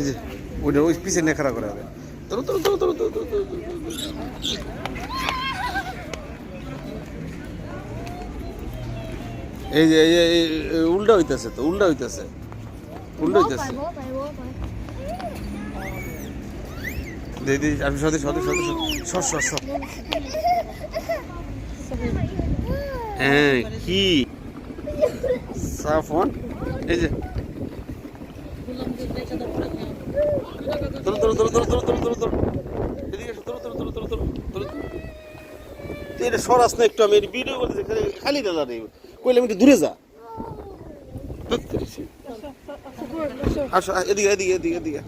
এই যে ওইটা ওই পিছনে নিয়ে খাড়া করে হবে। ধরো ধরো ধরো ধরো ধরো ধরো ধরো। এই যে এই উল্টা হইতেছে তো, উল্টা হইতেছে, উল্টা হইতেছে। দিদি আমি সদে সদে সদে সর সর সর। হ্যাঁ কি সাফন এই যে ধরো ধরো ধরো ধরো ধরো ধরো ধরো ধরো এদিকে এসো, ধরো ধরো ধরো ধরো ধরো ধরো। তুই এটা সরাস না একটু, আমি ভিডিও করতেছি খালি দাদা রে, কইলে আমি একটু দূরে যা। আসো এদিকে এদিকে এদিকে এদিকে।